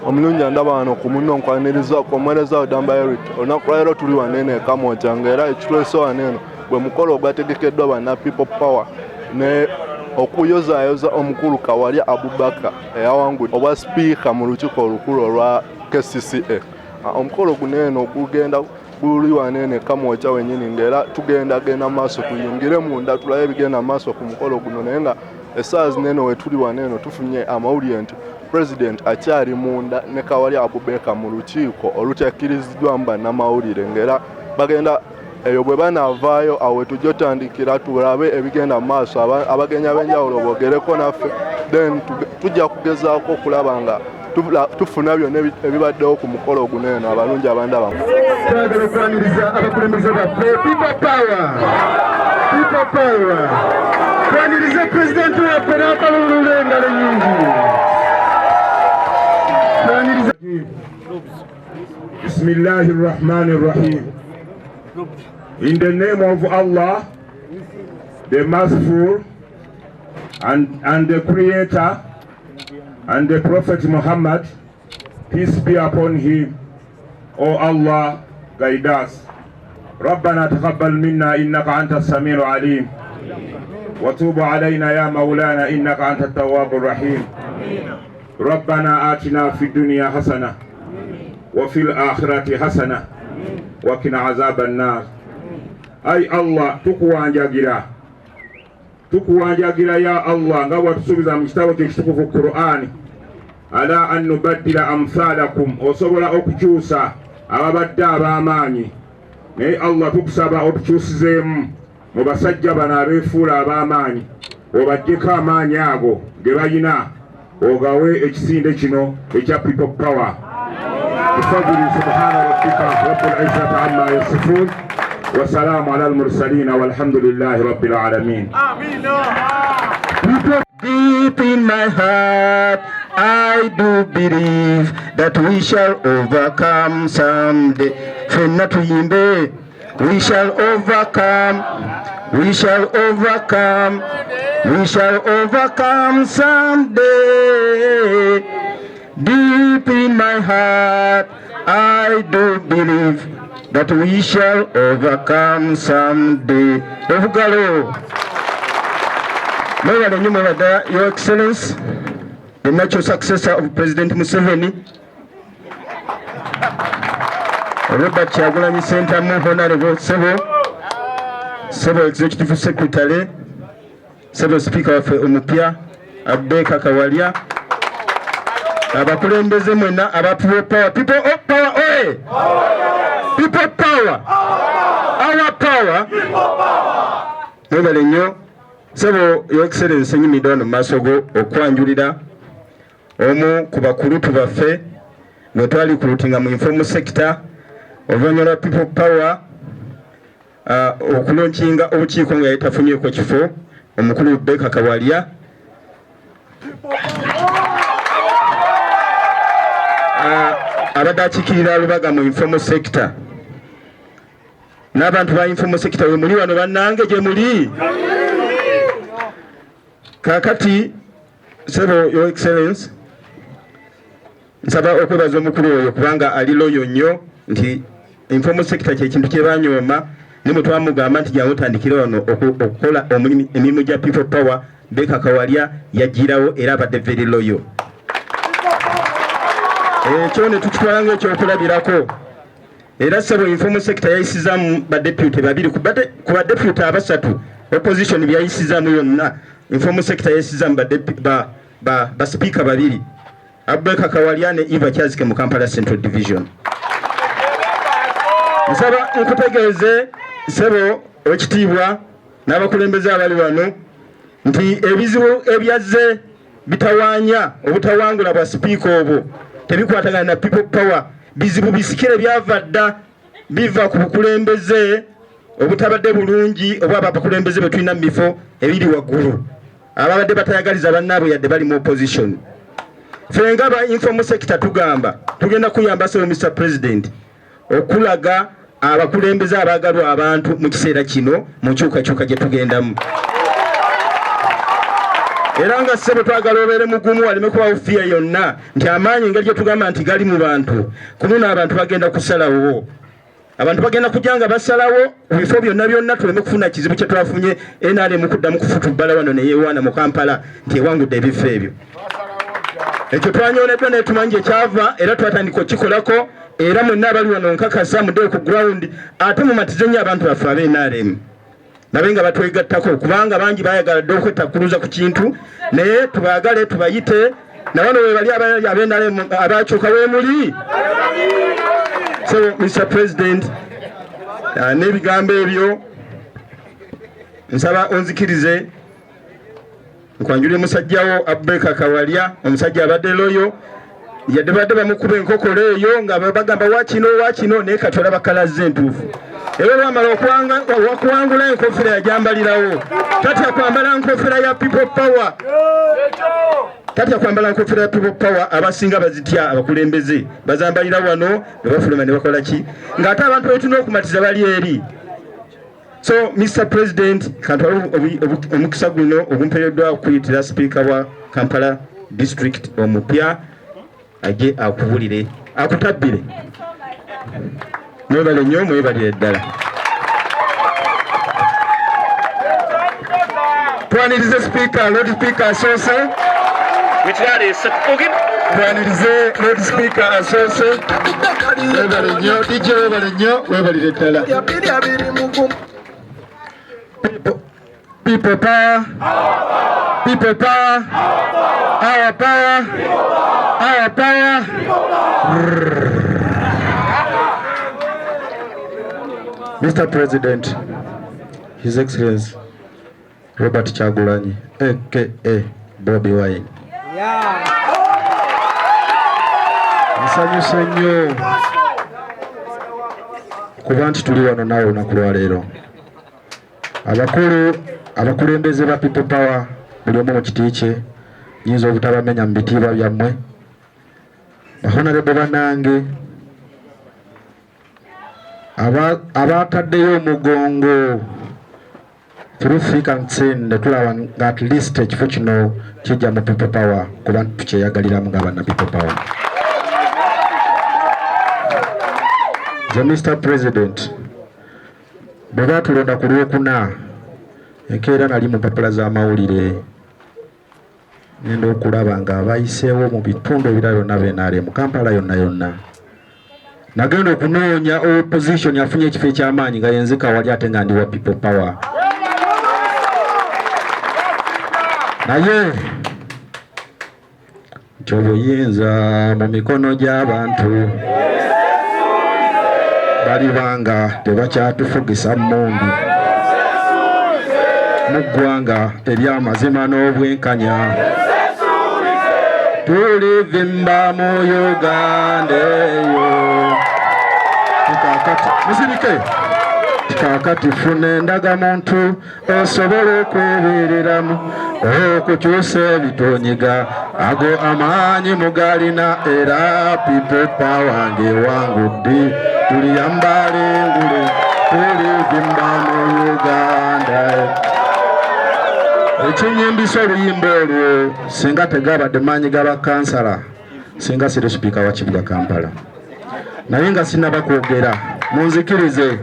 Omulungi ndaba wano ku munno nkwaniriza komereza odamba Eric olunaku lwaleero tuli wanene Kamwokya ng'era ekitwese waneno bwe mukolo ogwategekeddwa banna People Power ne okuyozaayoza omukulu Kawalya Abubakar eyawangudde obwa sipiika mu lukiiko olukulu olwa KCCA. Omukolo guno eno gugenda guli wanene Kamwokya wennyini ng'era tugendagenda maaso tuyingire munda tulabe ebigenda maaso ku mukolo guno naye nga essaawa zineno we tuli waneno tufunye amawulire nti President akyali munda ne Kawalya Abubakar mu lukiiko olutekkiriziddwamu bannamawulire ng'era bagenda eyo bwe banaavaayo awo tujja otandikira tulabe ebigenda mu maaso abagenyi ab'enjawulo boogereko naffe then tujja kugezaako okulaba nga tufuna byonna ebibaddewo ku mukolo guno eno abalungi abandaba. Twagala okwaniriza abakulembeze baffe People Power. Twaniriza Pulezidenti waffe n'akalulu engalo nnyingi. Bismillahir Rahmanir Rahim. In the name of Allah, the Merciful and the Creator, and the Prophet Muhammad, peace be upon him. O Allah, guide us. ربنا تقبل منا إنك أنت السميع العليم وتوب علينا يا مولانا إنك أنت التواب الرحيم. ربنا آتنا في الدنيا حسنة وفي الآخرة حسنة وقنا عذاب النار. أي الله tukuwanjagira ya Allah nga watusubiza mu kitabo ky'ekitukuvu Qur'ani ala an nubaddila amthalakum osobola okukyusa ababadde ab'amaanyi naye Allah tukusaba otukyusizeemu mu basajja bano abeefuula ab'amaanyi obaggyeko amaanyi ago ge bayina ogawe ekisinde kino ekya People Power. Bifadli subhana rabbika rabbil izzati amma yasifun wa salaamu ala al-mursalin walhamdulillahi rabbil alamin. Deep in my heart, I do believe that we shall overcome someday. Fenna tuyimbe, we shall overcome, we shall overcome, we shall overcome someday. Deep in my heart, I do believe that we shall overcome someday. Ovugalo. Your Excellency, the natural successor of President Museveni, Robert Kyagulanyi Ssentamu, Honorable Several Executive Secretary, Several Speaker of Omupya, Abubakar Kawalya, abakulembeze mwena aba People Power. People of Power, oye! People Power! Our power! Mwebale nnyo. Sebo Your Excellency nyimidde wano mu maaso go okwanjulira omu ku bakulutu baffe bwe twali kulutinga mu informal sector oluvannyuma lwa People Power okulonkinga obukiiko nga yali tafunyeeko kifo omukulu Rebecca Kawalya abadde akiikirira Lubaga mu informal sector n'abantu ba informal sector we muli wano bannange gye muli. Kakati Sebo Your Excellency nsaba okwebaza omukulu oyo kubanga ali loyo nnyo nti informal sector kyekintu kye banyooma ne bwe twamugamba nti jangu otandikire wano okukola emirimu gya People Power. Rebecca Kawalya yagirawo era abadde very loyo. Ekyo ne tukitwala ng'ekyokulabirako era Sebo informal sector yayisizaamu badepute babiri ku badepute abasatu opposition byayisizaamu yonna. Informal sector yayisizaamu ba speaker babiri Abubakar Kawalya ne Eva Kyazike mu Kampala Central Division. Nsaba nkutegeeze Sebo ekitiibwa n'abakulembeze abali wano nti ebizibu ebyazze bitawaanya obutawangula bwa sipiika obwo tebikwatagana na People Power. Bizibu bisikire byava dda biva ku bukulembeze obutabadde bulungi oba abakulembeze be tulina mu bifo ebiri waggulu ababadde batayagaliza bannaabwe yadde bali mu opposition. Ffe nga ba informal sector tugenda kuyamba Sebo Mr. President okulaga abakulembeze abaagalwa abantu mu kiseera kino mu nkyukakyuka gye tugendamu. era nga ssebo twagala obeere mugumu waleme kubawo fiya yonna nti amaanyi engeri gye tugamba nti gali mu bantu kununo abantu bagenda kusalawo abantu bagenda kujja nga basalawo ebifo byonna tuleme kufuna kizibu kye twafunye NRM kuddamu kufutubbala wano ne yeewaana mu Kampala nti ewangudde ebifo ebyo ekyo twanyoleddwa naye tumanyi gye kyava era twatandika okikolako era mwenna abali wano nkakasa muddeyo ku ground ate mumatize nnyo abantu baffe ab'NRM nabe nga batwegattako kubanga bangi bayagala dde okwettakkuluza ku kintu naye tubaagale tubayite nawano we bali ab'NRM abakyuka weemuli. So Mr. President n'ebigambo ebyo nsaba onzikirize nkwanjule musajjawo Abubakar Kawalya omusajja abadde loyo yadde badde bamukuba enkokolo eyo nga bagamba wakino naye kati olaba kalaze entuufu era lwamala okuwangula enkofera yajambalirawo tatya kwambala nkofera ya people power abasinga bazitya abakulembeze bazambalira wano ne bafuluma ne bakola ki ng'ate abantu betuna okumatiza bali eri. So Mr. President kantwala omukisa guno ogumpeereddwa okuyitira sipiika wa Kampala district omupya ajje akubulire akutabbire. Mwebale nnyo mwebalire ddala. Twanirize sipiika Lord Speaker asoose twanirize Lord Speaker asoose webale nnyo DJ webale nnyo webalire ddala. People power, people power, our power, our power. Mr. President, His Excellency Robert Kyagulanyi, aka Bobi Wine. Nsanyuse nnyo kuba nti tuli wano naawe olunaku lwa leero. Abakulembeze ba people power buli omu mu kiti kye nyinza obutabamenya mu bitiibwa byammwe. Bahonorable banange abataddeyo omugongo tulufika nsende tulaba nga at least ekifo kino kijja mu people power kuba tukyeyagaliramu nga banna people power. Mr. President, bwe baatulonda ku Lwokuna enkeera nali mu mpapula z'amawulire ngenda okulaba nga bayiseewo mu bitundu ebirala byonna b'NRM mu Kampala yonna. Nagenda okunoonya opposition afunye ekifo eky'amaanyi nga yenzika wali ate nga ndi wa people power. Naye nti obuyinza mu mikono gy'abantu bali banga tebakyatufugisa mmundu mu ggwanga ery'amazima n'obwenkanya. Tulivimba mu Uganda eyo musirike kakati funa endagamuntu osobole okwebereramu okukyusa ebitonyiga ago amaanyi mugalina era people power ng'ewangudde tuliyambala engule tulivimba mu Uganda. Ekinyimbisa oluyimba olwo singa tegabadde maanyi g'abakansala singa siri sipiika wa kibuga Kampala. Naye nga sinnabakwogera munzikirize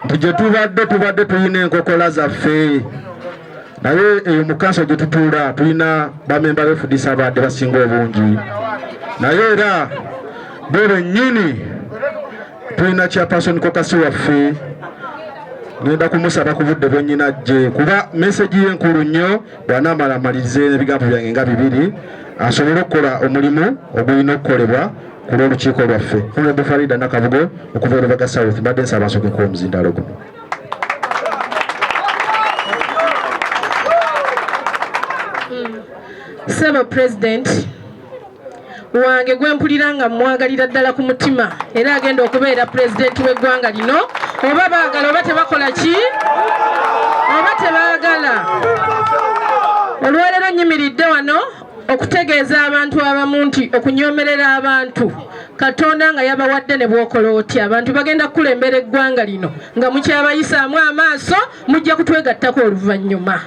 nti gye tubadde tulina enkokola zaffe naye eyo mu kanso gye tutuula tulina bamemba b'FDC abadde basinga obungi naye era bo bennyini tulina chairperson kokasi waffe ngenda kumusaba ku budde bwennyini ajje kuba meseji y'enkulu nnyo bw'anaamala amalirize ebigambo byange nga bibiri asobole okukola omulimu ogulina okukolebwa ku lw'olukiiko lwaffe. Honorable Farida Nakabugo okuva e Rubaga South mbadde nsaba nsokeko omuzindalo guno. Saba President wange gwempulira nga mwagalira ddala ku mutima era agenda okubeera President w'eggwanga lino oba baagala oba tebakola ki oba tebaagala. Olwaleero nnyimiridde wano okutegeeza abantu abamu nti okunyoomerera abantu Katonda nga yabawadde ne bwokola otya abantu bagenda kukulembera eggwanga lino nga mukyabayisaamu amaaso mujja kutwegattako oluvannyuma.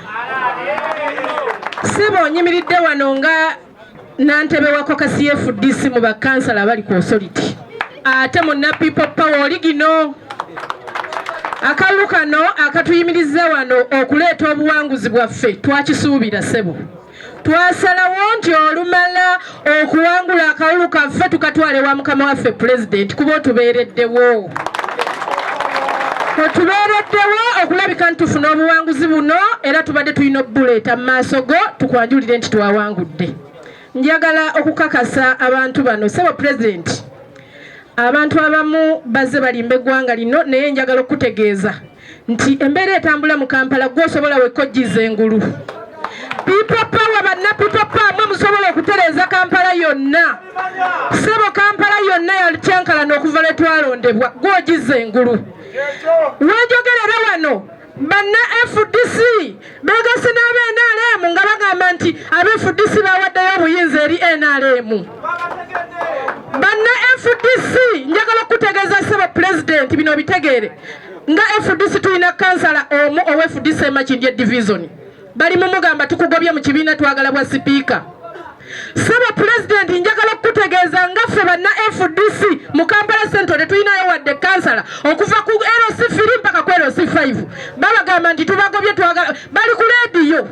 Sebo nyimiridde wano nga nantebe wako ka CFDC mu bakansala abali ku authority. Ate munna people power oligino. Akalulu kano akatuyimiriza wano okuleeta obuwanguzi bwaffe twakisuubira ssebo. Twasalawo nti olumala okuwangula akalulu kaffe tukatwale wa mukama waffe President kuba otubeereddewo. Otubeereddewo okulabika nti tufuna obuwanguzi buno era tubadde tulina obuleeta mu maaso go tukwanjulire nti twawangudde. Njagala okukakasa abantu bano ssebo President. Abantu abamu bazze balimba eggwanga lino naye njagala okutegeeza nti embeera etambula mu Kampala gw'osobola wekojjiza engulu. People power banna people power mwe musobola okutereeza Kampala yonna. Ssebo Kampala yonna yalityankalana okuva lwe twalondebwa gw'ogiza engulu. Weejogerera wano banna FDC beegase n'aba-NRM nga bagamba nti aba-FDC bawaddeyo obuyinza eri NRM. Banna FDC njagala okutegeeza ssebo President bino bitegeere nga FDC tulina kansala omu owa FDC Makindye division bali mumugamba tukugobye mu kibiina twagala bwa sipiika. Ssebo President njagala okutegeeza nga ffe banna FDC mu Kampala Central tetulinayo wadde kansala okuva ku LC3 mpaka ku LC5 babagamba nti tubagobye twagala bali ku leediyo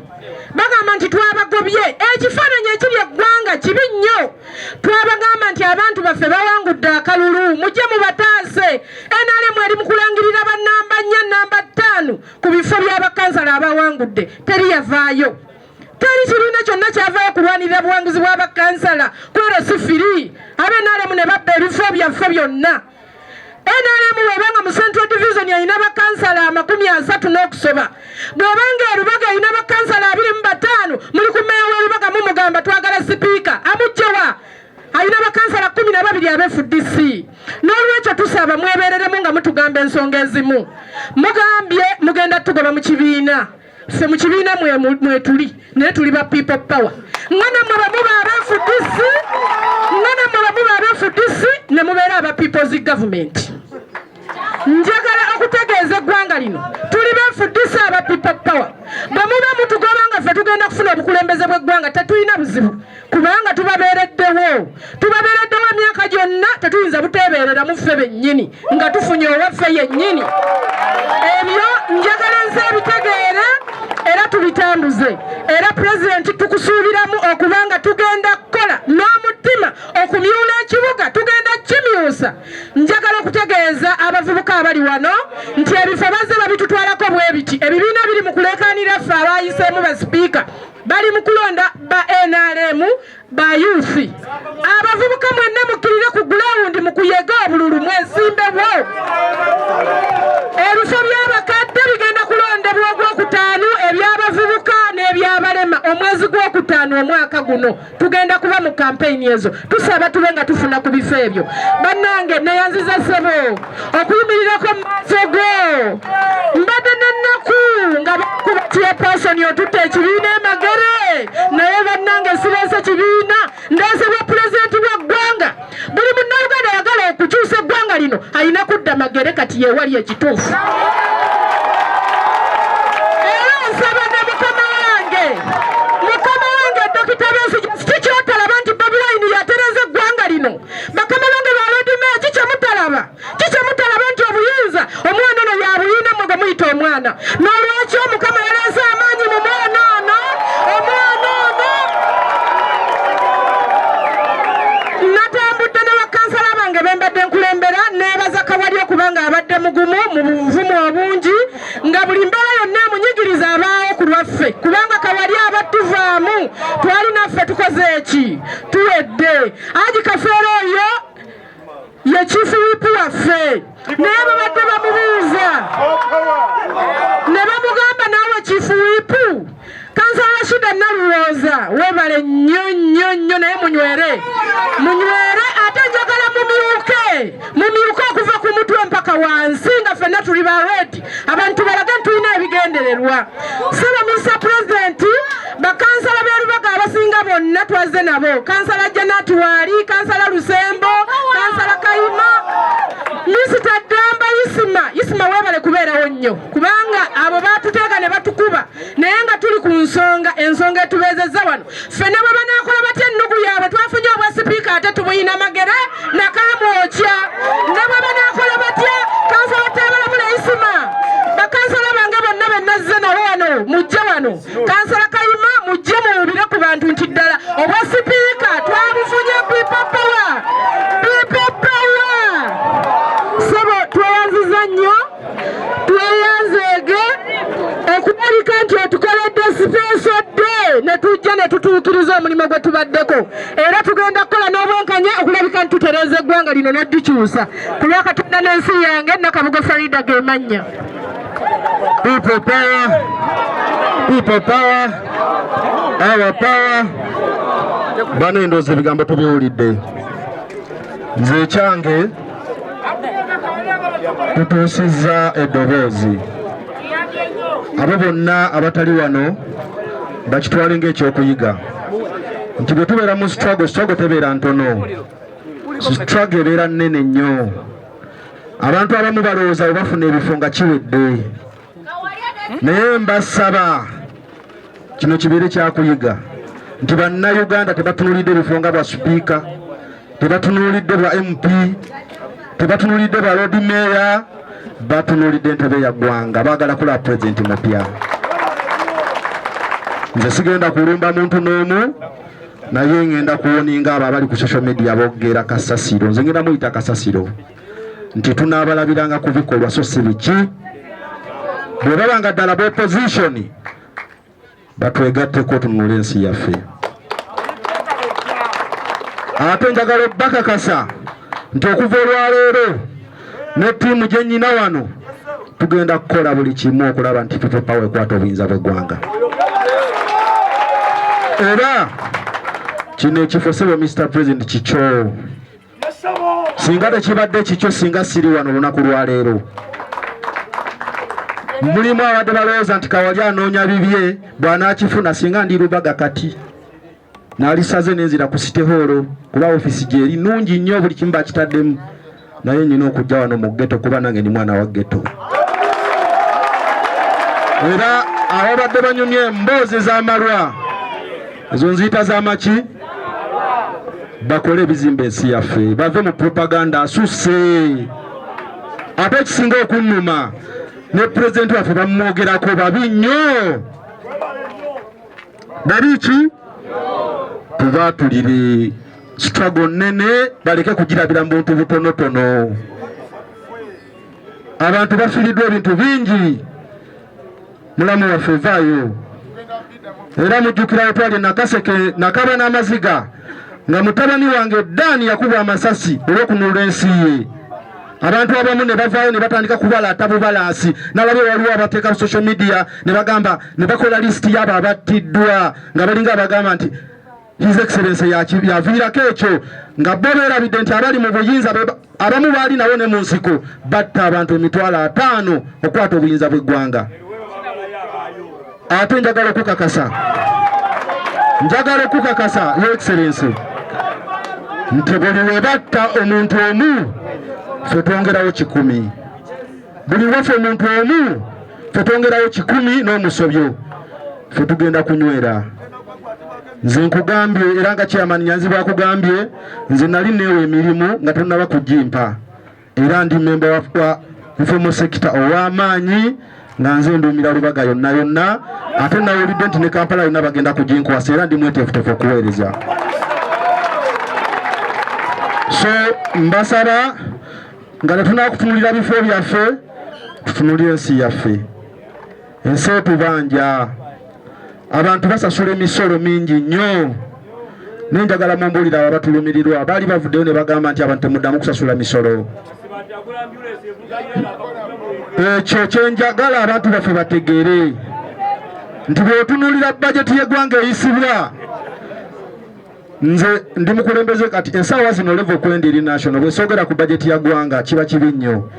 bagamba nti twabagobye ekifaananyi ekiri eggwanga kibi nnyo. Twabagamba nti abantu baffe bawangudde akalulu mujje mubataase. NRM eri mu kulangirira bannamba 4 namba 5 ku bifo by'abakansala abawangudde teri yavaayo. Teri kibiina kyonna kyavaayo kulwanirira buwanguzi bw'abakansala ku LC3 aba-NRM ne babba ebifo byaffe byonna. NRM bw'ebanga mu Central Division yalina bakansala 30 n'okusoba. Bw'ebanga erubaga yalina bakansala 25 muli ku mmeeya w'erubaga mumugamba twagala sipiika amugjewa alina bakansala 12 aba-FDC. N'olwekyo tusaba mwebeereremu nga mutugamba ensonga ezimu. Mugambye mugenda tugoba mu kibiina. Ffe mu kibiina mwe tuli naye tuli ba people power. Ngana mwe bamuba aba-FDC ne mubeera aba people's government. Njagala okutegeeza eggwanga lino tuli ba-FDC aba people power. Bwe muba mutugoba nga ffe tugenda kufuna obukulembeze bw'eggwanga tetulina buzibu kubanga tubabeereddewo emyaka gyonna tetuyinza buteeberera mu ffe bennyini nga tufunye owaffe yennyini. Ebyo njagala nze bitegeere era tubitambuze. Era President tukusuubiramu okubanga tugenda kukola n'omutima okumyula ekibuga tugenda kimyusa. Njagala okutegeeza abavubuka abali wano nti ebifo bazze babitutwalako bwe biti ebibiina biri mu kuleekaanira ffe abayiseemu ba sipiika bali mu kulonda ba NRM ba youth. Abavubuka mwenna mukkirire ku gulawundi mu kuyega obululu mwesimbewo. Ebifo by'abakadde bigenda kulondebwa Ogwokutaano eby'abavubuka n'ebyabalema omwezi Gwokutaano omwaka guno tugenda kuba mu kampeyini ezo. Tusaba tube nga tufuna ku bifo ebyo. Bannange neyanziza ssebo okuyimirirako mu maaso go. Mbadde n'ennaku nga bakuba chairperson otutte ekibiina emagere naye bannange sireese kibiina ndeese bwa Pulezidenti bw'eggwanga. Buli munnayuganda ayagala okukyusa eggwanga lino alina kudda magere kati yeewali ekituufu. Era nsaba ne mukama wange Dokita Besigye kikyotalaba nti Bobi Wine yatereza eggwanga lino. Bakama bange ba Lord Mayor kikyemutalaba nti obuyinza omwana ono yabuyina mwe muyita omwana. N'olwekyo Mukama yaleese amaanyi mu mwana ono. Natambudde ne bakansala bange bembadde nkulembera neebaza Kawali okubanga abadde mugumu mu buvumu obungi nga buli mbeera yonna emunyigiriza abaawo ku lwaffe kubanga Kawali abattuvaamu twalinaffe tukoze eki tuwedde. Haji Kafeero oyo ye chief whip waffe naye babadde bamubuuza ne bamugamba naawe chief whip kansala Rashida Nalulooza webale nnyo naye munywere ate njagala mumyuke okuva ku mutwe mpaka wansi nga ffenna tuli ba red abantu balage tulina ebigendererwa. Saba Mr. President bakansala b'erubaga abasinga bonna twazze nabo. Kansala Janati Waali, kansala Lusembo, kansala Kayima, Mr. Damba Isima webale kubeerawo nnyo kubanga abo batuteeka ne batukuba naye nga tuli ku ensonga ensonga etubeezezza wano ffenna bwe banaakola batya ennugu yaabwe twafunye obwa sipiika ate tubuyina magere nakamwokya ne bwe banaakola batya kansala Tabalamula Isima bakansala bange bonna bennazze nabo wano mujje wano kansala Kayima mujje muwulire ku bantu nti ddala obwa sipiika twabufunye people power sebo tweyanziza nnyo tweyanzeege okulabika nti otukoledde special day ne tujja ne tutuukiriza omulimu gwe tubaddeko era tugenda kukola n'obwenkanya okulabika nti tutereeza eggwanga lino n'oddikyusa ku lwa Katonda n'ensi yange Nakabugo Farida ge mannya. People power, our power. Bano endowooza ebigambo tubiwulidde. Nze ekyange tutuusizza eddoboozi. Abo bonna abatali wano bakitwale ng'ekyokuyiga nti bwe tubeera mu struggle tebeera ntono, struggle ebeera nnene nnyo. Abantu abamu balowooza bwe bafuna ebifo nga kiwedde, naye mbasaba kino kibeere kyakuyiga nti bannayuganda tebatunulidde ebifo nga bwa sipiika, tebatunulidde bwa MP, tebatunulidde bwa Lord Mayor, batunulidde entebe ya ggwanga, baagala kulaba pulezidenti mupya. Nze sigenda kulumba muntu n'omu, naye ngenda kuwoninga abo abali ku social media boogera kasasiro. Nze ngenda muyita kasasiro nti tunaabalabiranga ku bikolwa so si biki. Bwe babanga ddala b'opposition batwegatteko tunule ensi yaffe. Ate njagala obbakakasa nti okuva olwaleero ne ttiimu gye nnyina wano tugenda kukola buli kimu okulaba nti people power ekwata obuyinza bw'eggwanga. Era kino ekifo sebo Mr. President kikyo. Singa tekibadde kikyo singa siri wano olunaku lwaleero. Mulimu abadde balowooza nti Kawalya anoonya bibye bw'anaakifuna singa ndi Lubaga kati. Naalisaze nenzira ku City Hall kuba ofisi gye eri nnungi nnyo buli kimu bakitaddemu. Naye nyina okujja wano mu ghetto kuba nange ndi mwana wa ghetto. Era ababadde banyumye emboozi z'amalwa ezo nziyita z'amaki bakole ebizimba ensi yaffe bave mu propaganda asusse. Ate ekisinga okunnuma ne pulezidenti waffe bamwogerako babi nnyo. Babi ki? Tubaatulire struggle nnene baleke kugirabira mu buntu butonotono. Abantu bafiiriddwa ebintu bingi. Mulamu waffe vaayo. Era mujjukira wetwali Nakaseke nakaba n'amaziga nga mutabani wange Dani yakubwa amasasi olw'okununula ensi ye. Abantu abamu ne bavaayo ne batandika kubalaata bubalansi n'abali waliwo abateeka ku social media ne bagamba ne bakola lisiti y'abo abattiddwa nga balinga abagamba nti His Excellency yaviirako ekyo nga bo beerabidde nti abali mu buyinza abamu baali nabo ne mu nsiko batta abantu 5,000 okwata obuyinza bw'eggwanga. Ate njagala okukakasa Your Excellency nti buli we batta omuntu omu ffe twongerawo 100. Buli waffe omuntu omu ffe twongerawo 100 n'omusobyo ffe tugenda kunywera. Nze nkugambye era nga chairman Nyanzi bwakugambye nze nali neewe emirimu nga tonnaba kugimpa era ndi member wa informal sector ow'amaanyi nga nze nduumira Lubaga yonna ate nawulidde nti ne Kampala yonna bagenda kuginkwasa era ndi mweteefuteefu okuweereza. So mbasaba nga tetunaakutunulira bifo byaffe tutunulire ensi yaffe. Ensi etubanja abantu basasula emisolo mingi nnyo. Nenjagala mumbuulira abo abatulumirirwa baali bavuddeyo ne bagamba nti abantu temuddamu kusasula misolo. Ekyo kyenjagala abantu baffe bategeere nti bw'otunuulira bajeti y'eggwanga eyisibwa. Nze ndi mukulembeze kati ensaawa zino level kwendiri national bw'esoogera ku bajeti ya ggwanga kiba kibi nnyo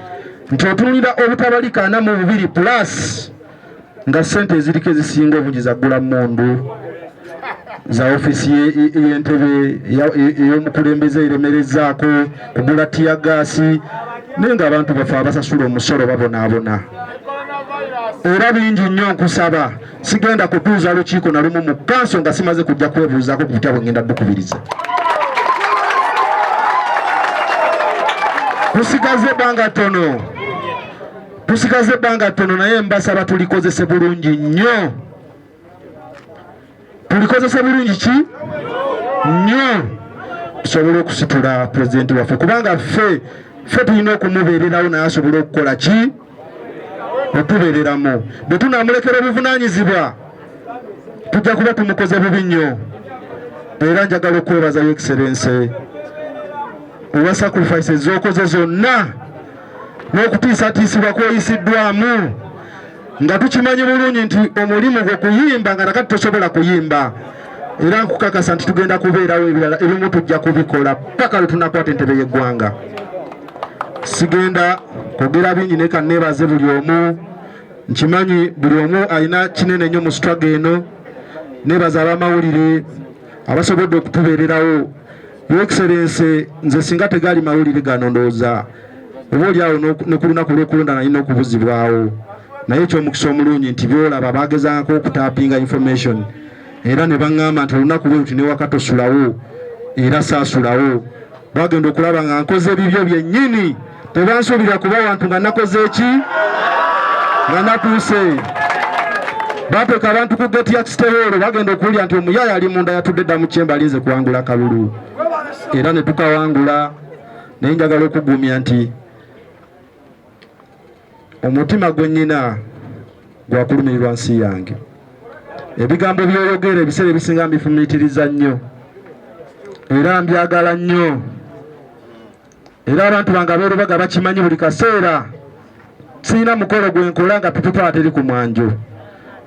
nti otunuulira obutabalika 42 plus nga sente eziriko ezisinga obungi zaggula mundu za ofisi y'entebe ey'omukulembeze eremerezaako kugula tiyagaasi naye nga abantu bafe abasasula omusolo babonaabona. era bingi nnyo nkusaba sigenda kutuuza lukiiko na lumu mu kanso nga simaze kujja kwebuuzaako ku butya bwe ngenda bukubiriza. Tusigaze ebbanga ttono naye mbasaba tulikozese bulungi nnyo. Tulikozese bulungi ki? Nnyo. Tusobole okusitula pulezidenti waffe kubanga ffe tulina okumubeererawo naye asobole okukola ki? Otubeereramu. Bwe tunaamulekera obuvunaanyizibwa tujja kuba tumukoze bubi nnyo. Era njagala okwebaza Your Excellency olwa sacrifices z'okoze zonna n'okutiisatiisibwa kw'oyisiddwamu nga tukimanyi bulungi nti omulimu gwe kuyimba nga nakati tosobola kuyimba. Era nkukakasa nti tugenda kubeerawo ebirala ebimu tujja kubikola paka lwe tunakwata entebe y'eggwanga. Sigenda kwogera bingi naye kanneebaze buli omu. Nkimanyi buli omu alina kinene nnyo mu struggle eno. Neebaza abamawulire abasobodde okutubeererawo. Your Excellency, nze singa tegali mawulire gano ndowooza oba oliawo ne ku lunaku lw'okulonda nalina okubuzibwawo. Naye eky'omukisa omulungi nti byolaba bagezaako okutaapinga information era ne baŋŋamba nti olunaku lwe luti ne wakati osulawo era saasulawo. Bagenda okulaba nga nkoze bibyo byennyini. Tebansuubira kuba wantu nga nakoze eki? Nga natuuse. Bateeka abantu ku geti ya Kisitewolo bagenda okuwulira nti omuyaya ali munda yatudde dda mu kyemba alinze kuwangula kalulu. Era ne tukawangula. Naye njagala okugumya nti omutima gwe nnyina gwakulumirirwa nsi yange. Ebigambo by'oyogera ebiseera ebisinga mbifumiitiriza nnyo era mbyagala nnyo. Era abantu bange abeerubaga bakimanyi buli kaseera sirina mukolo gwe nkola nga People teri ku mwanjo.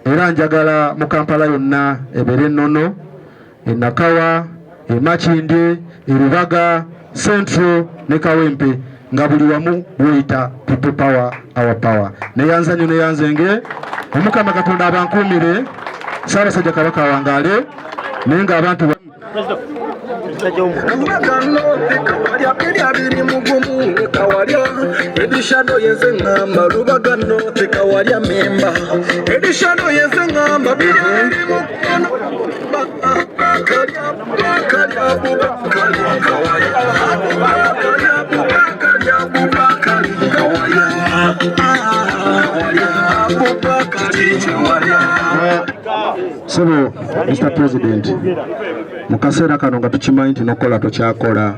Era njagala mu Kampala yonna ebeere ennono, e Nakawa, e Makindye, e Rubaga, Central ne Kawempe nga buli wamu weyita People Power, our power. Neyanza nnyo neyanzenge. Omukama Katonda abankuumire. Ssaabasajja Kabaka wangaale naye ng'abantu Sebo, Mr. President, mu kaseera kano nga tukimanyi nti nokola tokyakola.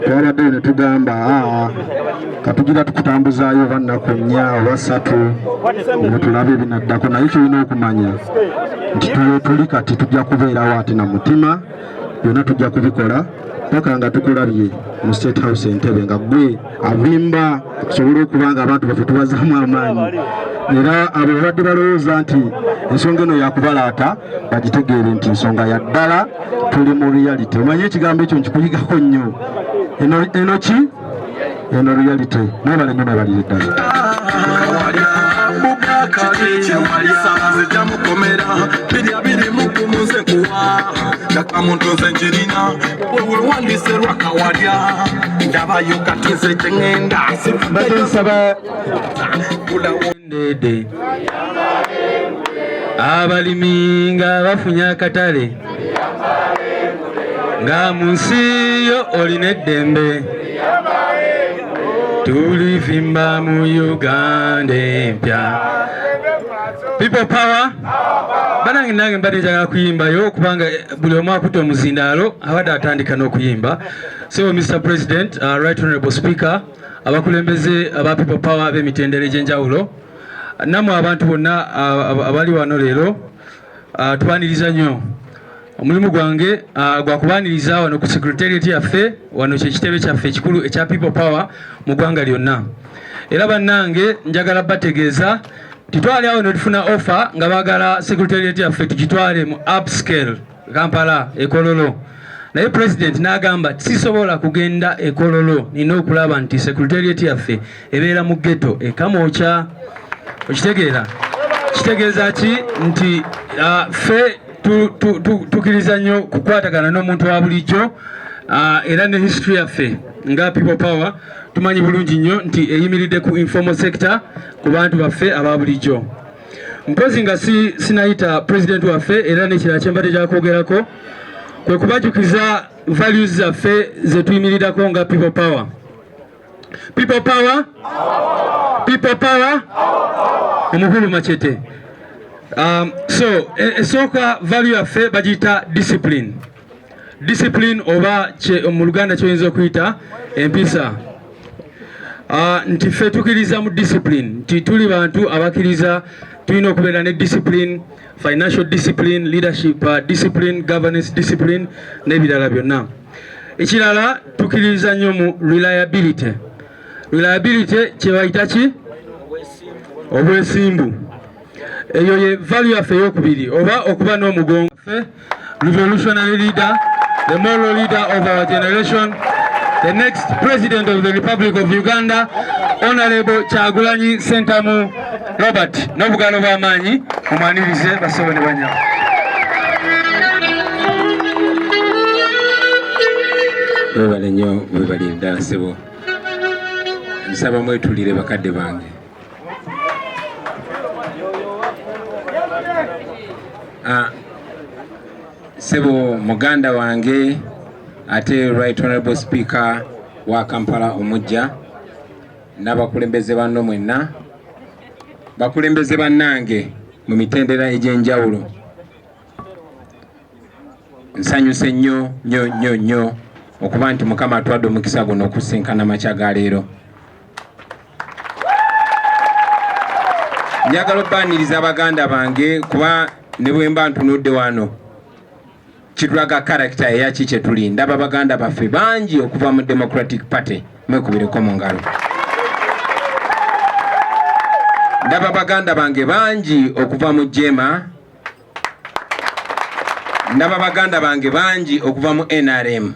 Twabadde ne tugamba katugira tukutambuzaayo bannaku 4 oba 3 nga tulabe ebinaddako, naye kyolina okumanya nti tuli kati tujja kubeerawo ate na mutima byonna tujja kubikola paka nga tukulabye mu State House entebe nga gwe avimba tusobole okuba nga abantu baffe tubazaamu amaanyi. Era abo babadde balowooza nti ensonga eno yakubalaata bagitegeere nti ensonga ya ddala tuli mu reality. Omanye ekigambo ekyo nkikuyigako nnyo. Eno ki? Eno reality. Mwebale nnyo mwebalire ddala. Abalimi nga bafunye akatale nga mu nsi yo olina eddembe tulivimba mu Uganda empya. People Power banange nange mbadde njagala kuyimbayo kubanga buli omu akutte omuzindaalo abadde atandika n'okuyimba. So Mr. President, Right Honorable Speaker, abakulembeze aba People Power b'emitendera egy'enjawulo, nammwe abantu bonna abali wano leero, tubaaniriza nnyo. Omulimu gwange gwa kubaaniriza wano ku secretariat yaffe, wano kyekitebe kyaffe ekikulu ekya People Power mu ggwanga lyonna. Era bannange njagala bategeeza titwali awo ne tufuna offer nga baagala secretariat yaffe tukitwale mu upscale Kampala Ekololo. Naye President n'agamba sisobola kugenda Ekololo, nina okulaba nti secretariat yaffe ebeera mu ghetto ekamwokya. Okitegeera kitegeeza ki nti ffe tukkiriza nnyo kukwatagana n'omuntu wa bulijjo era ne history yaffe nga People Power tumanyi bulungi nnyo nti eyimiridde ku informal sector ku bantu baffe aba bulijjo. Mpozi nga sinayita president waffe era n'ekirala kye mbadde gyakwogerako kwe kubajukiza values zaffe ze tuyimirirako nga People Power. People Power, People Power, omukulu Machete. So esooka value yaffe bagiyita discipline. Discipline oba mu Luganda kyoyinza okuyita empisa. Nti ffe tukkiriza mu discipline nti tuli bantu abakkiriza tulina okubeera ne discipline, financial discipline, leadership discipline, governance discipline n'ebirala byonna. Ekirala tukkiriza nnyo mu reliability. Reliability kyebayita ki? Obwesimbu. Eyo ye value yaffe ey'okubiri oba okuba n'omugongo. Revolutionary leader, the moral leader of our generation, the next president of the Republic of Uganda, Honorable Kyagulanyi Ssentamu Robert. N'obugalo bw'amaanyi mumwanirize basobo ne banyama. Webale nnyo webalire ddala ssebo. Nsaba mwetulire bakadde bange. Sebo muganda wange ate Right Honorable Speaker wa Kampala omujja n'abakulembeze banno mwenna bakulembeze bannange mu mitendera egy'enjawulo. Nsanyuse nnyo okuba nti Mukama atwadde omukisa guno okusinkana makya ga leero. Njagala obbaaniriza abaganda bange kuba ne bwe mba ntunudde wano kitulaga karakita eyaki kye tuli. Ndaba baganda baffe bangi okuva mu Democratic Party, mwekubireko mu ngalo. Ndaba baganda bange bangi okuva mu Jema, ndaba baganda bange bangi okuva mu NRM,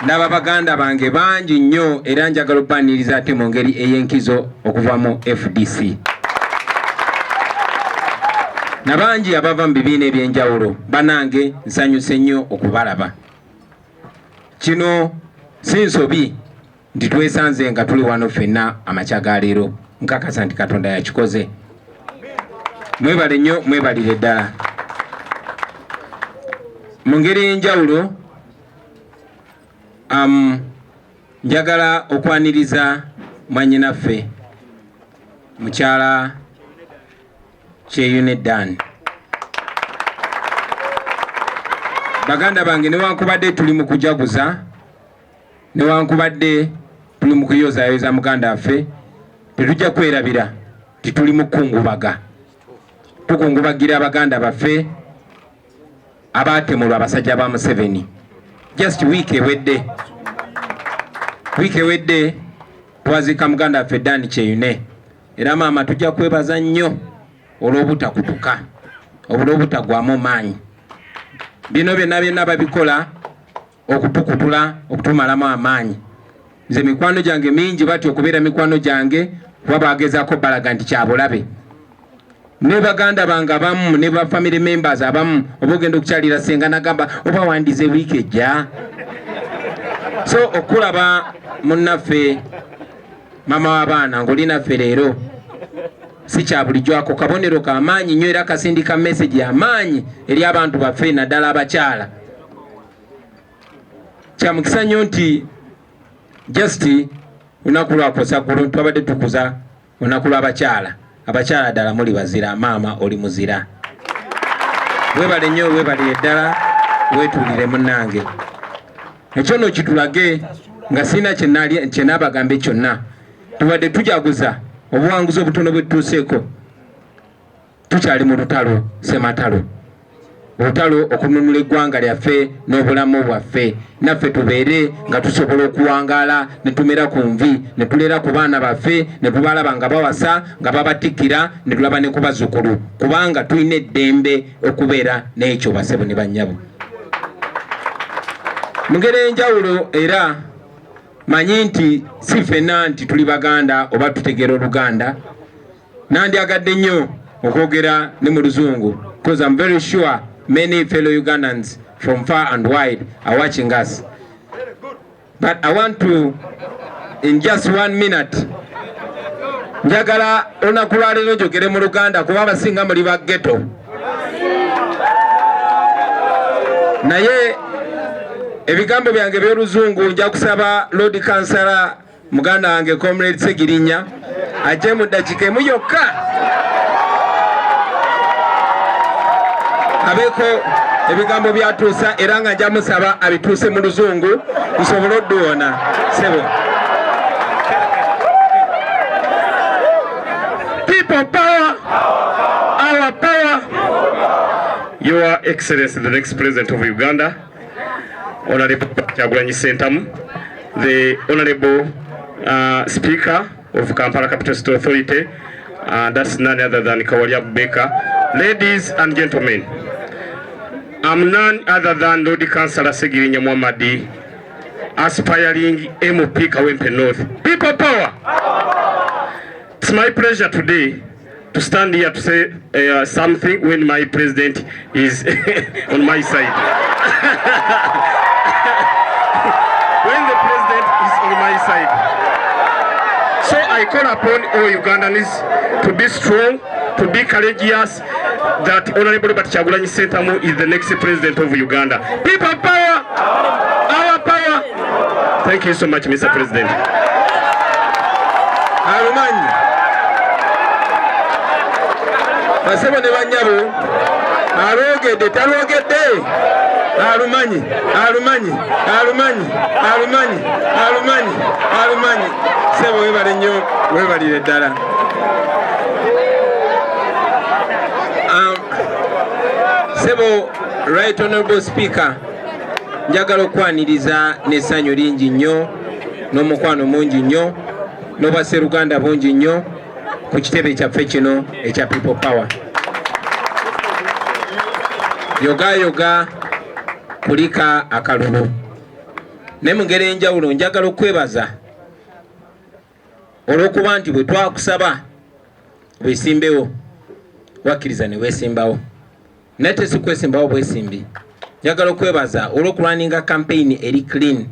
ndaba baganda bange bangi nnyo era njagala obbaaniriza ate mu ngeri ey'enkizo okuva mu FDC. Nabangi abava mu bibiina ebyenjawulo banange nsanyuse nnyo okubalaba. Kino si nsobi nti twesanze nga tuli wano ffenna amakya ga leero. Nkakasa nti Katonda yakikoze. Mwebale nnyo, mwebalire ddala. Mu ngeri y'enjawulo njagala okwaniriza mwannyinaffe mukyala Kyeyune Dan. Baganda bange newankubadde tuli mu kujaguza, newankubadde tuli mu kuyozayoza muganda waffe, tetujja kwerabira nti tuli mu kungubaga. Tukungubagira abaganda baffe abaatemulwa abasajja ba Museveni. Just week ewedde twaziika muganda waffe Dan Kyeyune. Era maama tujja kwebaza nnyo olw'obutakutuka, olw'obutagwamu maanyi. Bino byonna babikola okutukutula, okutumalamu amaanyi. Nze mikwano gyange mingi bati okubeera mikwano gyange kuba bagezaako balaga nti kyabulabe. Ne baganda bange abamu ne ba family members abamu oba ogenda okukyalira senga nagamba oba wandize wiiki ejja. So okulaba munnaffe mama w'abaana ng'olinaffe leero si kya bulijjo. Ako kabonero k'amaanyi nnyo era kasindika message y'amaanyi eri abantu baffe naddala abakyala. Kya mukisa nnyo nti just lunaku lwakosa gulu twabadde tukuza lunaku lw'abakyala. Abakyala ddala muli bazira, maama oli muzira. Weebale nnyo, weebalire ddala, weetuulire munnange. Ekyo nno kitulage nga sina kye naabagambe kyonna. Tubadde tujaguza obuwanguzi obutono bwe tutuuseeko. Tukyali mu lutalo sematalo. Olutalo okununula eggwanga lyaffe n'obulamu bwaffe. Naffe tubeere nga tusobola okuwangaala ne tumera ku nvi, ne tulera ku baana baffe, ne tubalaba nga bawasa, nga babatikkira, ne tulaba ne ku bazzukulu. Kubanga tulina eddembe okubeera n'ekyo basebo ne bannyabo. Mu ngeri ey'enjawulo era manyi nti si ffenna nti tuli baganda oba tutegeera Oluganda. Nandyagadde nnyo okwogera ne mu Luzungu because I'm very sure many fellow Ugandans from far and wide are watching us. But I want to, in just 1 minute, njagala olunaku lwa leero njogere mu Luganda kuba abasinga muli ba ghetto. Naye ebigambo byange by'Oluzungu nja kusaba Lord Councillor muganda wange Comrade Segirinya ajje mu ddakiika emu yokka abeeko ebigambo byatuusa era nga nja musaba abituuse mu Luzungu tusobole odduwona sebo. People power, our power. Your Excellency, the next President of Uganda, Honorable Kyagulanyi Ssentamu, the Honorable Speaker of Kampala Capital City Authority, that's none other than Kawalia Baker. Ladies and gentlemen, I'm none other than Lord Councillor Segirinya Muhammadi, aspiring MP Kawempe North. People power! It's my pleasure today to stand here to say something when my president is on my side. When the president is on my side. So I call upon all Ugandans to be strong, to be courageous, that Honorable Robert Kyagulanyi Ssentamu is the next president of Uganda. People power, our power. Thank you so much, Mr. President. Alumanyi basebo ne banyabo alogedde talogedde alumanyi sebo webale nnyo webalire ddala. Sebo Right Honorable Speaker, njagala okwaniriza n'essanyu lingi nnyo n'omukwano mungi nnyo n'obwasseruganda bungi nnyo ku kitebe kyaffe kino ekya People Power. Yoga kulika akalulu ne mu ngeri enjawulo njagala okwebaza olw'okuba nti bwe twakusaba weesimbewo wakkiriza ne weesimbawo naye tesikwesimbawo bwesimbi. Njagala okwebaza olw'okulwaninga campaign eri clean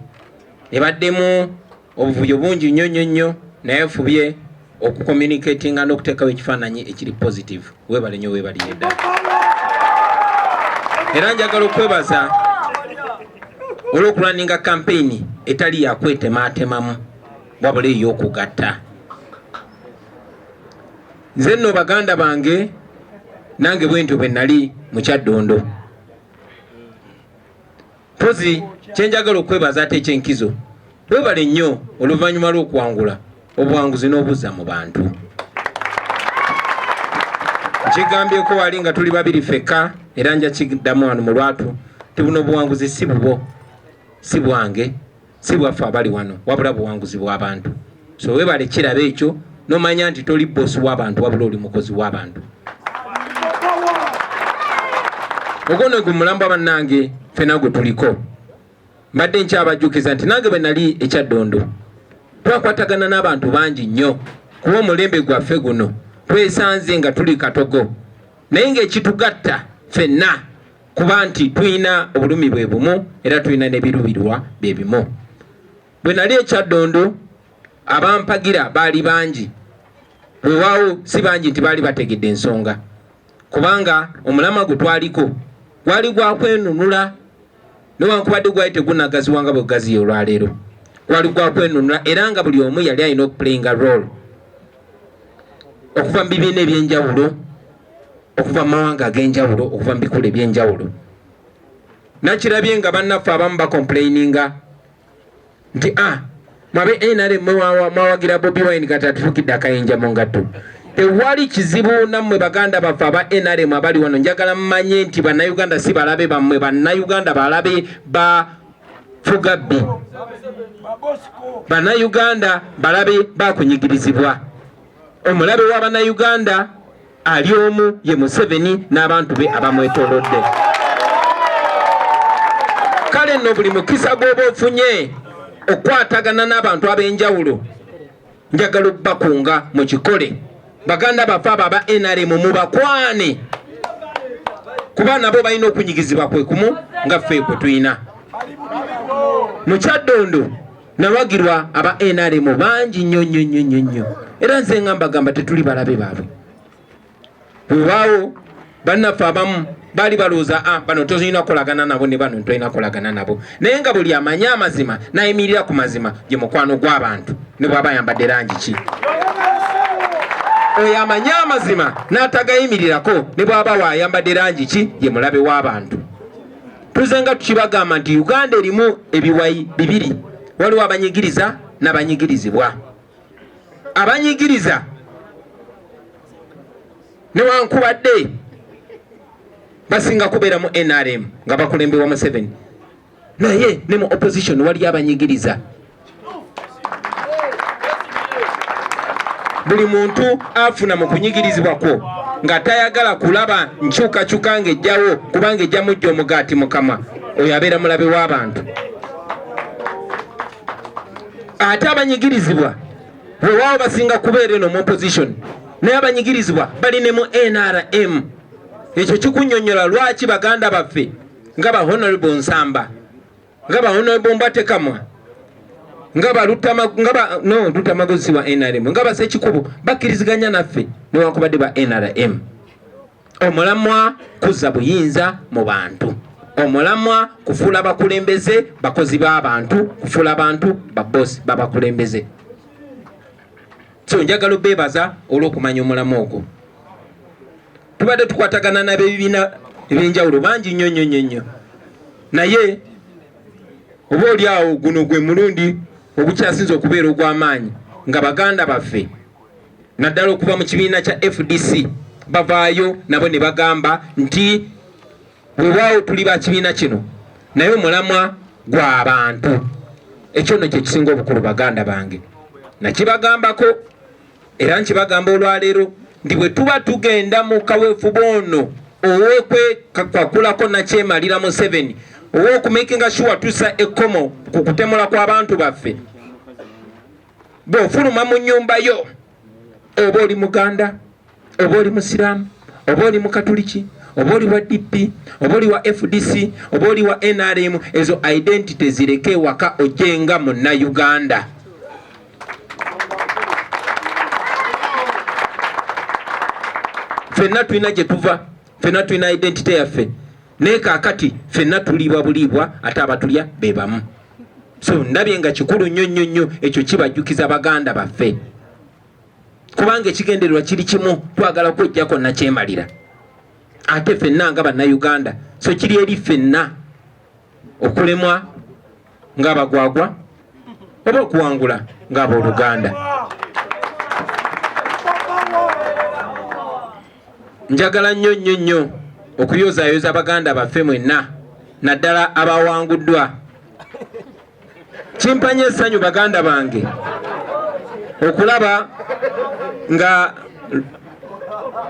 ebaddemu obuvuyo bungi nnyo naye fubye okucommunicatinga n'okuteekawo ekifaananyi ekiri positive. Weebale nnyo weebalire ddala. Era njagala okwebaza olw'okulwaninga campaign etali yakwetemaatemamu wabula ey'okugatta. Nze nno baganda bange nange bwentyo bwe nali mu Kyaddondo. Mpozi kyenjagala okwebaza ate ekyenkizo weebale nnyo oluvannyuma lw'okuwangula obuwanguzi n'obuzza mu bantu. Nkigambyeko wali nga tuli babiri fekka era nja kiddamu wano mu lwatu ti buno obuwanguzi si bubo, si bwange, si bwaffe abali wano, wabula buwanguzi bw'abantu. So weebale kiraba ekyo n'omanya nti toli boosi w'abantu wabula oli mukozi w'abantu. Ogwo gwe mulambo bannange ffenna gwe tuliko. Mbadde nkyabajjukiza nti nange bwe nali e Kyaddondo twakwatagana n'abantu bangi nnyo kuba omulembe gwaffe guno twesanze nga tuli katogo naye ng'ekitugatta ffenna kuba nti tulina obulumi bwe bumu era tulina n'ebirubirwa bye bimu. Bwe nali e Kyaddondo abampagira baali bangi, weewaawo si bangi nti baali bategedde ensonga kubanga omulama gwe twaliko gwali gwakwenunula newankubadde gwali tegunagaziwa nga bwe gugaziya olwaleero. Gwali gwakwenunula era nga buli omu yali alina okuplayinga role okuva mu bibiina ebyenjawulo, okuva mu mawanga ag'enjawulo, okuva mu bikula ebyenjawulo. Nakirabye nga bannaffe abamu bakomplaininga nti mwabe NRM mwawagira Bobi Wine kati atufukidde akayinja mu ngatto. Tewali kizibu nammwe baganda baffe aba NRM abali wano, njagala mmanye nti bannayuganda si balabe bammwe, bannayuganda balabe ba Fugabbi. Bannayuganda balabe bakunyigirizibwa. Omulabe wa bannayuganda ali omu ye Museveni n'abantu be abamwetoolodde. Kale nno buli mukisa gw'oba ofunye okwatagana n'abantu ab'enjawulo njagala obbakunga mu kikole. Baganda baffe abo aba NRM mubakwane kuba nabo balina okunyigizibwa kwe kumu nga ffe kwe tulina. Mu Kyaddondo nalwagirwa aba NRM bangi nnyo era nze ngamba tetuli balabe baabwe. Bwebaawo bannaffe abamu baali balowooza bano tolina kolagana nabo ne bano tolina kolagana nabo, naye nga buli amanyi amazima n'ayimirira ku mazima gye mukwano gw'abantu ne bw'aba ayambadde langi ki. Oyo amanyi amazima n'atagayimirirako ne bw'aba waayambadde langi ki ye mulabe w'abantu. Tuze nga tukibagamba nti Uganda erimu ebiwayi bibiri, waliwo abanyigiriza n'abanyigirizibwa. Abanyigiriza newankubadde basinga kubeera mu NRM nga bakulembewa Museveni, naye ne mu opposition wali abanyigiriza. Buli muntu afuna mu kunyigirizibwa kwo nga tayagala kulaba nkyukakyuka ng'ejjawo kubanga ejja mujja omugaati mukama, oyo abeera mulabe w'abantu. Ate abanyigirizibwa weewaawo basinga kubeera eno mu opposition, naye abanyigirizibwa bali ne mu NRM. Ekyo kikunnyonnyola lwaki baganda baffe nga ba Honorable Nsamba, nga ba Honorable Mbatekamwa, nga ba Lutamagozi wa NRM, nga ba Ssekikubo bakkiriziganya naffe newankubadde ba NRM. Omulamwa kuzza buyinza mu bantu, omulamwa kufuula bakulembeze bakozi b'abantu, kufuula abantu babosi babakulembeze. So njagala beebaza olw'okumanya omulamwa ogwo. Tubadde tukwatagana n'abeebibiina ebyenjawulo bangi nnyo, naye oba oli awo guno gwe mulundi ogukyasinza okubeera ogw'amaanyi nga baganda baffe naddala okuva mu kibiina kya FDC bavaayo nabo ne bagamba nti weewaawo tuli ba kibiina kino naye omulamwa gw'abantu. Ekyo nno kye kisinga obukulu baganda bange, nakibagambako era nkibagamba olwaleero nti bwe tuba tugenda mu kaweefube ono ow'okwekulako nakyemalira Museveni, ow'okumakinga sure tussa ekkomo ku kutemula kw'abantu baffe, bw'ofuluma mu nnyumba yo, oba oli Muganda, oba oli Musiraamu, oba oli Mukatuliki, oba oli wa DP, oba oli wa FDC, oba oli wa NRM, ezo identity zireke ewaka ojjenga Munnayuganda. Fenna tulina gye tuva, fenna tulina identity yaffe, naye kaakati fenna tuliibwa buliibwa ate abatulya be bamu. So ndabye nga kikulu nnyo ekyo kibajjukiza baganda baffe, kubanga ekigendererwa kiri kimu, twagala kwejjako nakyemalira ate fenna nga Bannayuganda. So kiri eri fenna okulemwa ng'abagwagwa oba okuwangula ng'abooluganda. Njagala nnyo okuyozaayoza baganda baffe mwenna, naddala abawanguddwa. Kimpanya essanyu baganda bange okulaba nga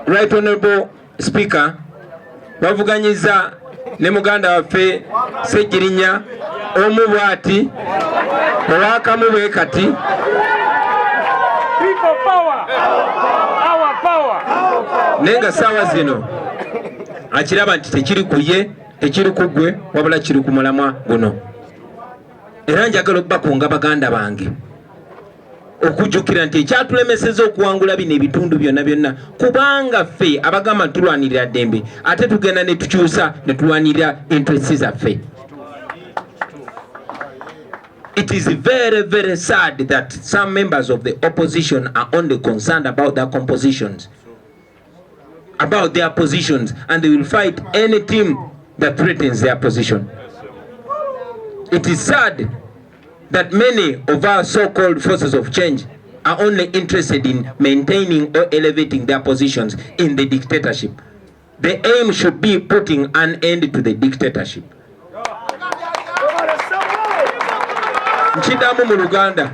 Right Honorable Speaker bavuganyiza ne muganda waffe Ssegirinya omu bw'ati olwakamu bwe kati. Naye nga ssaawa zino akiraba nti tekiri ku ye, tekiri ku ggwe, wabula kiri ku mulamwa guno. Era njagala okubakunga baganda bange okujjukira nti ekyatulemeseza okuwangula bino ebitundu byonna kubanga ffe abagamba tulwanirira ddembe ate tugenda ne tukyusa ne tulwanirira interests zaffe. It is very sad that some members of the opposition are only concerned about their compositions, about their positions, and they will fight any team that threatens their position. It is sad that many of our so-called forces of change are only interested in maintaining or elevating their positions in the dictatorship. The aim should be putting an end to the dictatorship. Nkidamu mu Luganda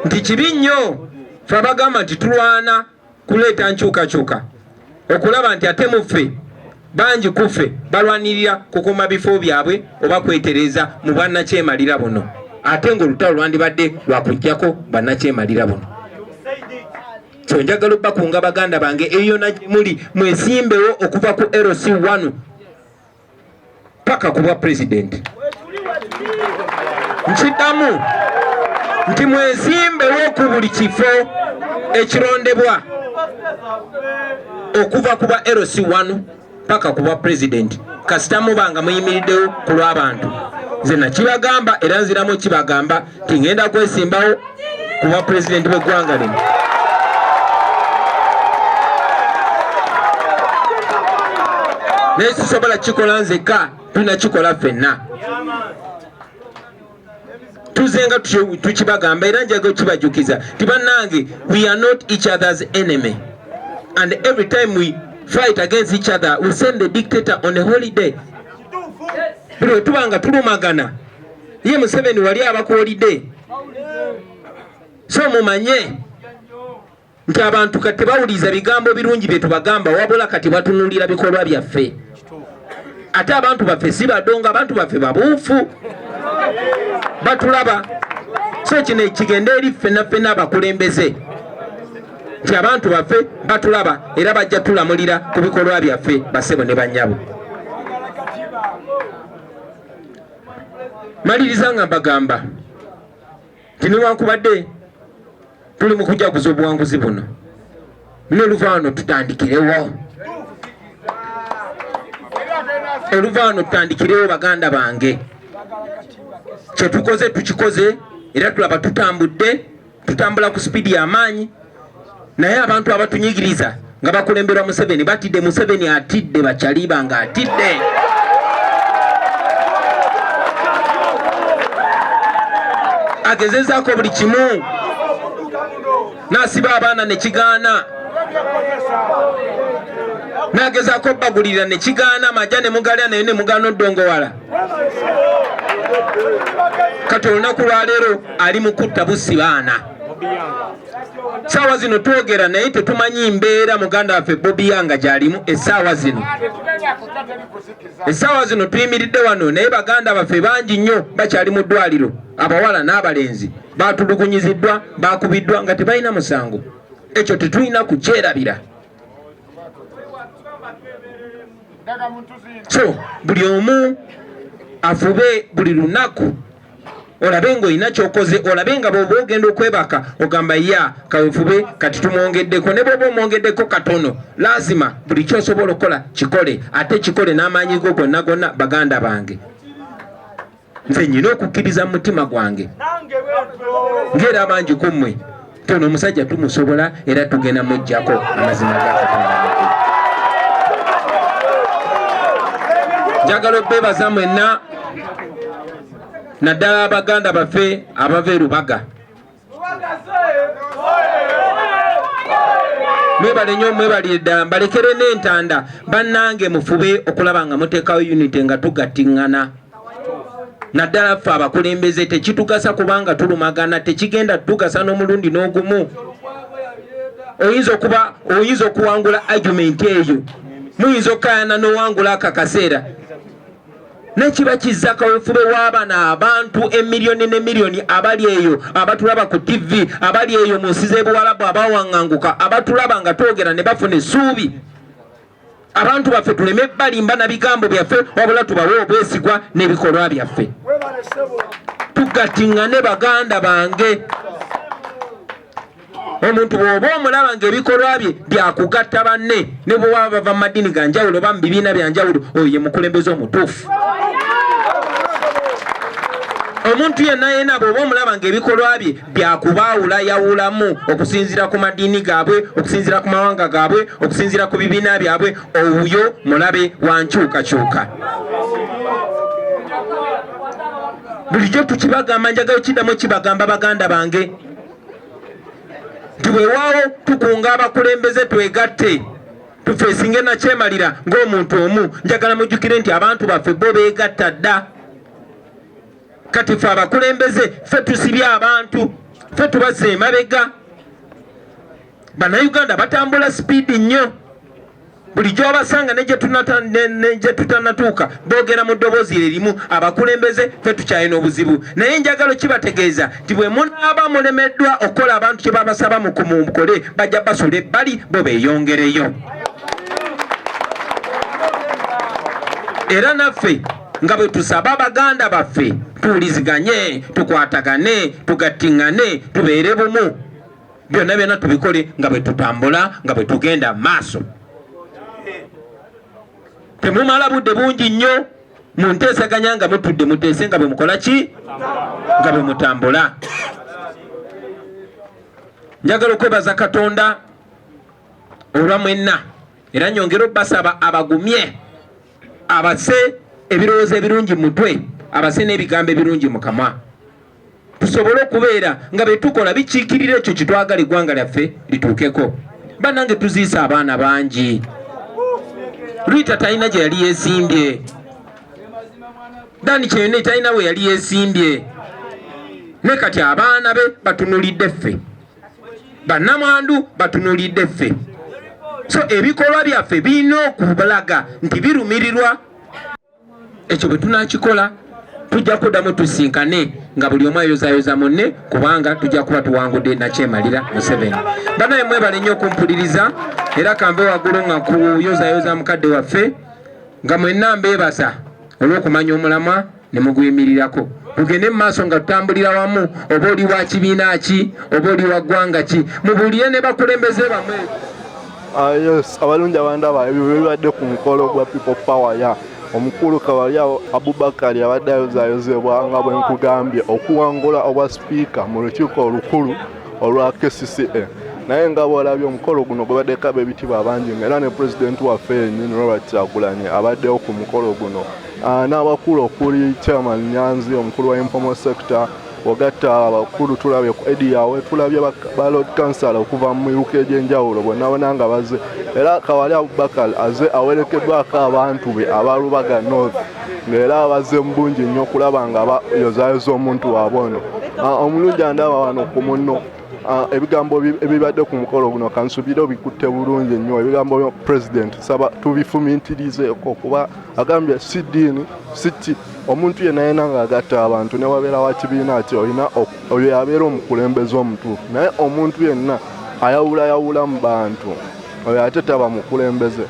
nti kibi nnyo ffe abagamba nti tulwana kuleeta nkyukakyuka okulaba nti ate muffe bangi kuffe balwanirira kukuuma bifo byabwe oba kwetereza mu bannakyemalira buno, ate ng'olutalo lwandibadde lwakuggyako bannakyemalira buno. So njagala okubakunga baganda bange eyo muli mwesimbewo okuva ku LC1 paka ku bwa president. Nkiddamu nti mwezimbewo ku buli kifo ekirondebwa okuva ku bwa LC1 paka ku bwa president kasita mubanga muyimiriddewo ku lw'abantu. Nze nakibagamba era nziramu kibagamba nti ngenda kwesimbawo ku bwa president w'eggwanga lino. Naye sisobola kikola nzekka, tunakikola ffenna. Tuzenga tukibagamba era njaga kibajukiza ti bannange, we are not each other's enemy, and every time we fight against each other we send the dictator on a holiday. Buli tubanga tulumagana ye Museveni wali abaku holiday. So mumanye nti abantu kati bawuliza bigambo birungi bye tubagamba wabula kati batunulira bikolwa byaffe. Ate abantu baffe si badonga, abantu baffe babuufu batulaba. So kino kigenda eri ffenna abakulembeze nti abantu baffe batulaba era bajja tulamulira ku bikolwa byaffe basebo ne bannyabo. Maliriza nga mbagamba nti newankubadde tuli mu kujaguza obuwanguzi buno, n'oluvaano tutandikirewo. Oluvaano tutandikirewo baganda bange. Kyetukoze tukikoze era tulaba tutambula ku speedi y'amaanyi. Naye abantu abatunyigiriza nga bakulemberwa Museveni batidde, Museveni atidde, Bakyaliba nga atidde. Agezezaako buli kimu n'asiba abaana ne kigaana, n'agezaako obbagulira ne kigaana, amajja ne mugalya naye ne mugaana oddongowala. Kati olunaku lwaleero ali mu kutta bussi baana. Saawa zino twogera naye tetumanyi mbeera muganda waffe Bobby Yanga gy'alimu essaawa zino. Essaawa zino tuyimiridde wano naye baganda baffe bangi nnyo bakyali mu ddwaliro, abawala n'abalenzi baatulugunyiziddwa, baakubiddwa nga tebalina musango. Ekyo tetulina kukyerabira. So buli omu afube buli lunaku olabe ng'olina ky'okoze, olabe nga bw'oba ogenda okwebaka ogamba ya kawefube kati tumwongeddeko, ne bw'oba omwongeddeko katono lazima buli ky'osobola okukola kikole, ate kikole n'amaanyi go gonna baganda bange. Nze nyina okukkiriza mu mutima gwange ng'era abangi ku mmwe tono omusajja tumusobola era tugenda mujjako amazima ga Katonda. Njagala obbeebaza mwenna naddala abaganda baffe abava e Lubaga. Mwebale nnyo, mwebalire ddala, mbalekere n'entanda bannange mufube okulaba nga muteekawo unity nga tugattiŋŋana. Naddala ffe abakulembeze tekitugasa kubanga tulumagana, tekigenda tugasa n'omulundi n'ogumu. Oyinza okuwangula argument eyo, muyinza okkaayana n'owangula akakaseera. Nekiba kizza kawefube w'abaana abantu emiliyoni n'emiliyoni abali eyo abatulaba ku TV, abali eyo mu nsi z'ebuwalabu abawaŋŋanguka, abatulaba nga twogera ne bafuna essuubi. Abantu baffe tuleme balimba na bigambo byaffe wabula tubawe obwesigwa n'ebikolwa byaffe. Tugattiŋŋane baganda bange. Omuntu bw'oba omulaba ng'ebikolwa bye byakugatta banne ne bwe baba bava mu maddiini ga njawulo oba mu bibiina bya njawulo, oyo ye mukulembeze omutuufu. Omuntu yenna bw'oba omulaba ng'ebikolwa bye byakubaawula yawulamu okusinziira ku maddiini gaabwe, okusinziira ku mawanga gaabwe, okusinziira ku bibiina byabwe, oyo mulabe wa nkyukakyuka. Bulijjo tukibagamba, njagala kiddamu kibagamba baganda bange nti weewaawo tukunga abakulembeze twegatte tufeesinge nakyemalira ng'omuntu omu. Njagala mujjukire nti abantu baffe bo beegatta dda. Kati ffe abakulembeze ffe tusibye abantu, ffe tubazza emabega. Bannayuganda batambula sipiidi nnyo. Bulijjo abasanga ne gye tutanatuuka boogera mu ddoboozi lirimu. Abakulembeze ffe tukyalina obuzibu, naye njagala kibategeeza nti bwe munaaba mulemeddwa okukola abantu kye babasaba mukole, bajja basula ebbali bo beeyongereyo. Era naffe nga bwe tusaba baganda baffe tuwuliziganye tukwatagane tugattingane tubeere bumu byonna byonna tubikole nga bwe tutambula nga bwe tugenda maaso. Temumala budde bungi nnyo munteesaganya nga mutudde muteese nga bwe mukola ki nga bwe mutambula. Njagala okwebaza Katonda olwa mwenna era nyongera obbasaba abagumye abase ebirowoozo ebirungi mutwe abase n'ebigambo ebirungi mu kamwa tusobole okubeera nga bwe tukola bikiikirira ekyo kitwagala eggwanga lyaffe lituukeko. Bannange tuziisa abaana bangi. Rita talina gye yali yeesimbye, Dani Kyeyune talina we yali yeesimbye, ne kati abaana be batunulidde ffe, bannamwandu batunulidde ffe. So ebikolwa byaffe birina okubalaga nti birumirirwa. Ekyo bwe tunakikola tujja kuddamu tusinkane nga buli omu ayozaayoza munne kubanga tujja kuba tuwangudde nakyemalira Museveni. Banaye mwebale nnyo okumpuliriza era kambe waggulu nga kuyozaayoza mukadde waffe nga mwenna mbeebasa olw'okumanya omulamwa ne muguyimirirako. Tugende mu maaso nga tutambulira wamu, oba oli wa kibiina ki oba oli wa ggwanga ki, mubuulire ne bakulembeze bamwe. Yes, abalungi abandaba ebyo bibadde ku mukolo gwa People Power ya omukulu Kawalya Abubakar abadde ayozayozebwa nga bwe nkugambye okuwangula obwa sipiika mu lukiiko olukulu olwa KCCA. Naye nga bw'olabye omukolo guno gubaddeko ab'ebitiibwa bangi era ne pulezidenti waffe yennyini Robert Kyagulanyi abaddewo ku mukolo guno. N'abakulu okuli Chairman Nyanzi omukulu wa informal sector, ogatta abakulu tulabye ku Ediyawe, tulabye ba Lord Councillor okuva mu miruka egy'enjawulo bonna nga bazze. Era Kawalya Abubakar azze awerekeddwako abantu be aba Lubaga North ng'era abazze mu bungi nnyo okulaba nga bayozaayoza omuntu waabwe ono. Omulungi andaba wano ku munno ebigambo ebibadde ku mukolo guno kansubire obikutte bulungi nnyo ebigambo bya President saba tubifumiitirizeeko kuba agambye si ddiini si ki omuntu yenna ng'agatta abantu ne wabeera wa kibiina ki olina oyo yabeera omukulembeze omutuufu, naye omuntu yenna ayawulayawula mu bantu oyo ate taba mukulembeze.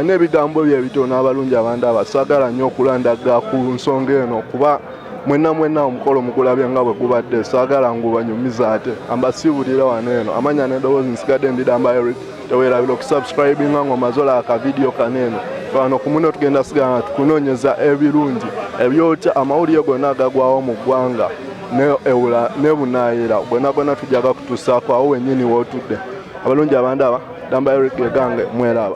N'ebigambo bye ebitono abalungi abandaba saagala nnyo okulandagga ku nsonga eno kuba mwenna omukolo mugulabye nga bwe gubadde saagala ngubanyumiza ate ambasiibulire wano eno amanya n'eddoboozi nsigadde ndidamba Eric teweerabira okusubscribinga ng'omazola akavidiyo kaneeno wano ku muno tugenda sigana tukunoonyeza ebirungi ebyotya amawulire gonna agagwawo mu ggwanga ne bunaayira gonna tujjaga kutuusaako awo wennyini wootudde. Abalungi abandaba damba Eric egange mweraba.